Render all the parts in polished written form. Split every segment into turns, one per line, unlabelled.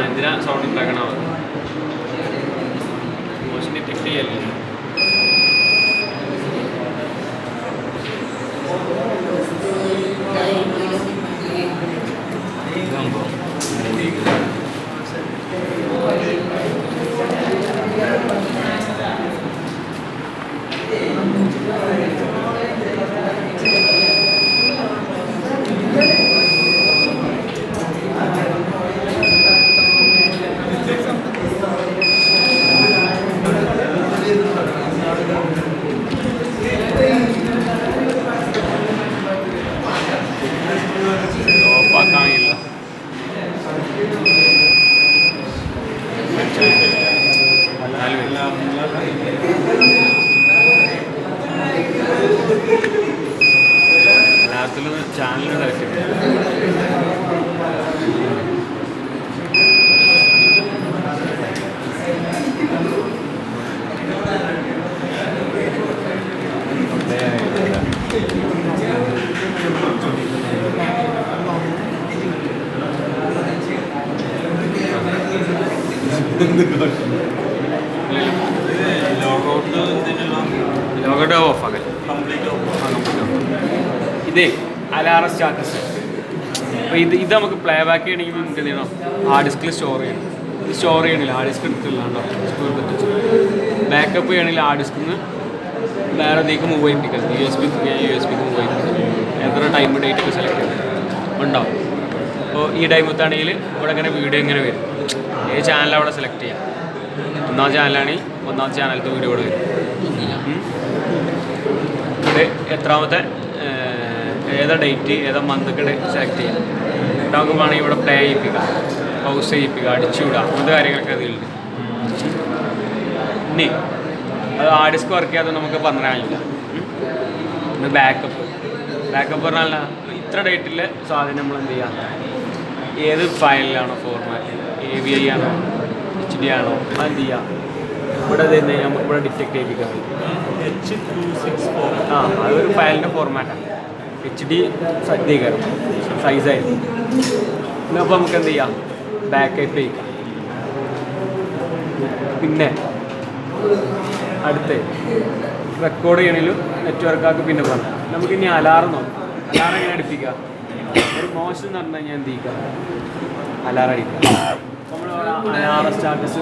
എന്തിനാ സൗണ്ട് ഉണ്ടാക്കണോ? മോശം ഡിറ്റക്ട് ചെയ്യല്ലേ? ഓഫാക്കാനില്ല. എല്ലാത്തിലും ചാനലിന് തിരക്കില്ല. ലോഗോട്ട് ഓഫാക്കാൻ ഇതേ അലാറം സ്റ്റാറ്റസ്. അപ്പോൾ ഇത് നമുക്ക് പ്ലേ ബാക്ക് ചെയ്യണമെങ്കിൽ നമുക്ക് എന്ത് ചെയ്യണം? ഹാർഡ് ഡിസ്കിൽ സ്റ്റോർ ചെയ്യണം. ഇത് സ്റ്റോർ ചെയ്യണില്ല, ഹാർഡ് ഡിസ്ക് എടുത്തില്ലാണ്ടോ സ്റ്റോർ പറ്റിച്ചു. ബാക്കപ്പ് ചെയ്യണമെങ്കിൽ ഹാർഡ് ഡിസ്കിൽ നിന്ന് വേറെ ഇതിലേക്ക് മൂവ് ചെയ്യിപ്പിക്കണം. USB മൂവ് ചെയ്യിപ്പിക്കണം. എത്ര ടൈം ഡേറ്റ് ഒക്കെ സെലക്ട് ചെയ്യണം ഉണ്ടാവും. അപ്പോൾ ഈ ടൈമത്താണെങ്കിൽ ഇവിടെ ഇങ്ങനെ വീഡിയോ ഇങ്ങനെ വരും. ഏത് ചാനൽ അവിടെ സെലക്ട് ചെയ്യാം. ഒന്നാം ചാനലാണെങ്കിൽ ഒന്നാമത്തെ ചാനലത്തെ വീഡിയോ ഇവിടെ വരും. ഇത് എത്രാമത്തെ ഏതാ ഡേറ്റ് ഏതാ മന്തൊക്കെ സെലക്ട് ചെയ്യാം. നമുക്ക് വേണമെങ്കിൽ ഇവിടെ പ്ലേ ചെയ്യിപ്പിക്കുക, പൗസ് ചെയ്യിപ്പിക്കുക, അടിച്ചുവിടുക, അങ്ങനത്തെ കാര്യങ്ങളൊക്കെ അതിലുണ്ട്. ഇനി അത് ഹാർഡ് ഡിസ്ക് വർക്ക് ചെയ്യാതെ നമുക്ക് പറഞ്ഞു കഴിഞ്ഞില്ല. പിന്നെ ബാക്കപ്പ് പറഞ്ഞാൽ ഇത്ര ഡേറ്റിലെ സാധനം നമ്മൾ എന്ത് ചെയ്യാം? ഏത് ഫയലിലാണോ ഫോർമാറ്റ്, AVI ആണോ HD ആണോ അതെന്ത് ചെയ്യാം? ഇവിടെ തന്നെ നമുക്ക് ഇവിടെ ഡിറ്റക്ട് ചെയ്യിപ്പിക്കാൻ പറ്റും. അതൊരു ഫയലിൻ്റെ ഫോർമാറ്റാണ്. HD സജ്ജീകരണം സൈസായിരിക്കും. അപ്പോൾ നമുക്ക് എന്ത് ചെയ്യാം? ബാക്കപ്പ് ചെയ്യിക്കാം. പിന്നെ അടുത്ത് റെക്കോർഡ് ചെയ്യണമെങ്കിലും നെറ്റ്വർക്കാർക്ക് പിന്നെ പറഞ്ഞു. നമുക്കിനി അലാറം നോക്കാം. അലാറം എങ്ങനെ അടിപ്പിക്കുക? ഒരു മോശം എന്ന് പറഞ്ഞു കഴിഞ്ഞാൽ എന്ത് ചെയ്യുക? അലാറം അടിക്കുക. നമ്മൾ അലാറം സ്റ്റാറ്റസ്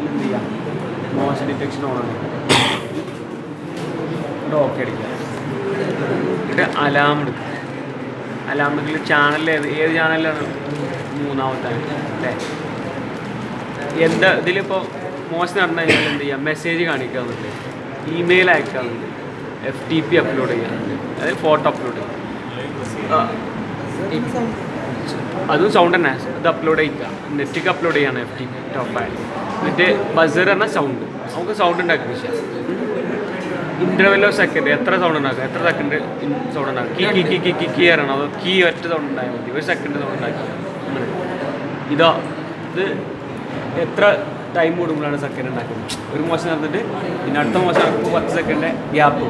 എന്ത് ചെയ്യുക? മോശം ഡിറ്റക്ഷൻ ഓണാണ്. ഇവിടെ ഓക്കെ അടിക്കുക. എന്നിട്ട് അലാം എടുക്കുക. അലാം എടുക്കൽ ചാനലിൽ ഏത് ചാനലിലാണ്? മൂന്നാമത്തെ അല്ലേ? എന്താ ഇതിലിപ്പോൾ മോശം നടന്നു കഴിഞ്ഞാൽ എന്ത് ചെയ്യുക? മെസ്സേജ് കാണിക്കാവുന്നുണ്ട്, ഇമെയിൽ അയക്കാവുന്നുണ്ട്, FTP അപ്ലോഡ് ചെയ്യാറുണ്ട്, അതായത് ഫോട്ടോ അപ്ലോഡ് ചെയ്യാം. അതും സൗണ്ട് തന്നെ. ഇത് അപ്ലോഡ് ചെയ്യുക, നെറ്റിക്ക് അപ്ലോഡ് ചെയ്യാണ് FTP ടോപ്പ് ഫയൽ. എന്നിട്ട് ബസർ പറഞ്ഞാൽ സൗണ്ട്. നമുക്ക് സൗണ്ട് ഉണ്ടാക്കി വിഷയം. ഇൻ്റർവെൽ ഓഫ് സെക്കൻഡ് എത്ര സൗണ്ട് ഉണ്ടാക്കുക? എത്ര സെക്കൻഡ് സൗണ്ട് ഉണ്ടാക്കുക? കീ ആണോ? അതോ കീ ഒറ്റ സൗണ്ട് ഉണ്ടായാൽ മതി? ഒരു സെക്കൻഡ് സൗണ്ട് ഉണ്ടാക്കി അങ്ങനെ. ഇത് എത്ര ടൈം കൊടുക്കുമ്പോഴാണ് സെക്കൻഡ് ഉണ്ടാക്കുന്നത്? ഒരു മോശം നടന്നിട്ട് പിന്നെ അടുത്ത മോശം നടക്കുമ്പോൾ 10 സെക്കൻഡ് ഗ്യാപ്പ്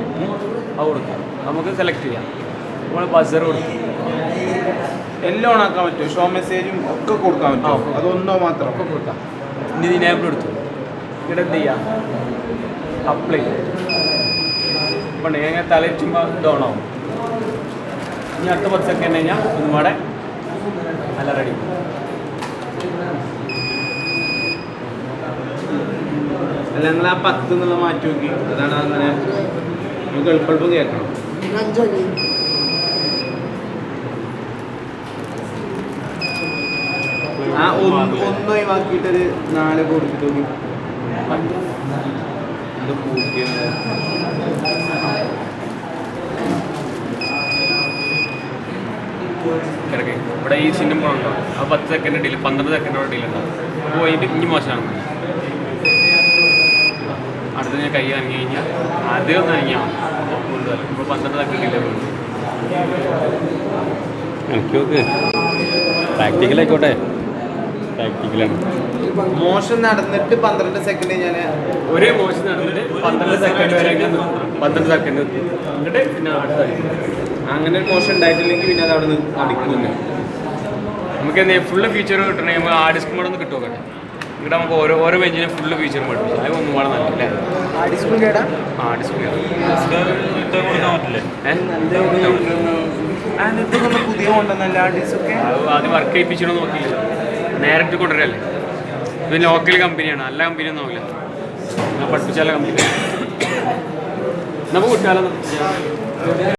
അത് കൊടുക്കുക. നമുക്ക് സെലക്ട് ചെയ്യാം. നമ്മൾ ബസർ കൊടുക്കും.
എല്ലാം ഓണാക്കാൻ പറ്റും. ഷോ മെസ്സേജും ഒക്കെ കൊടുക്കാൻ പറ്റും. അതൊന്നോ മാത്രം
ഒക്കെ കൊടുക്കാം. ഇനി ഇതിനേബിൾ എടുത്തു. ഇവിടെ എന്ത് ചെയ്യാം? അപ്ലൈ. അപ്പം എങ്ങനെ തലച്ചുമ്പോൾ ഡൗണാവും. ഇനി അടുത്ത 10 സെക്കൻഡ് കഴിഞ്ഞാൽ ഒന്നും കൂടെ നല്ല റെഡി.
അല്ല, നിങ്ങൾ ആ 10 എന്നുള്ള മാറ്റി നോക്കി. അതാണ് അങ്ങനെ നമുക്ക് എളുപ്പം കേൾക്കണം. ആ ഒന്ന് ഒഴിവാക്കിയിട്ടൊരു 4 കൊടുത്തിട്ട് നോക്കി. ഇത് കൂട്ടിയത്
കിടക്കേ. ഇവിടെ ഈ സിനിമ ഉണ്ടോ? ആ 10 സെക്കൻഡ് ഡീൽ 12 സെക്കൻഡോടെ ഡീൽ ഉണ്ടാവും. അപ്പോൾ അതിൻ്റെ ഇനി മോശമാണ്. അടുത്ത് ഞാൻ കൈ അനങ്ങി കഴിഞ്ഞാൽ ആദ്യം ഒന്ന് അനങ്ങിയാൽ മതി. കൂടുതൽ ഇപ്പോൾ 12 സെക്കൻഡ് ഡീലേ ഉള്ളൂ. എനിക്ക് നോക്ക് പ്രാക്ടിക്കലായിക്കോട്ടെ, പ്രാക്ടിക്കലാണ്.
മോഷൻ നടന്നിട്ട് 12 സെക്കൻഡ് ഞാൻ
ഒരേ മോശം നടന്നിട്ട് 12 സെക്കൻഡ് വരെ 12 സെക്കൻഡ് എന്നിട്ട് പിന്നെ അടുത്ത
അങ്ങനെ ഒരു മോഷൻ ഉണ്ടായിട്ടില്ലെങ്കിൽ പിന്നെ അത് അവിടെ നിന്ന് നടക്കില്ല.
നമുക്ക് എന്താ ഫുള്ള് ഫീച്ചർ കിട്ടണമെങ്കിൽ നമുക്ക് ആ ഡിസ്ക് മോഡ് ഒന്ന് കിട്ടുമോ കേട്ടെ. ഇവിടെ നമുക്ക് ഓരോ ബെഞ്ചിനും ഫുള്ള് ഫീച്ചർ പഠിപ്പിച്ചു. അത് ഒന്നും വേണം നല്ലല്ലേ. ആ ഡിസ്പ്ലേ
പുതിയ കൊണ്ടുവന്നല്ല ഡിസ്കൊക്കെ
ആദ്യം വർക്ക് ചെയ്യിപ്പിച്ചോ നോക്കിയില്ല, നേരിട്ട് കൊണ്ടുവരല്ലേ. ഇത് ലോക്കൽ കമ്പനിയാണ്, നല്ല കമ്പനിയൊന്നും ആവില്ല. ഞാൻ പഠിപ്പിച്ചാല കമ്പനി നമുക്ക് കിട്ടാലോ.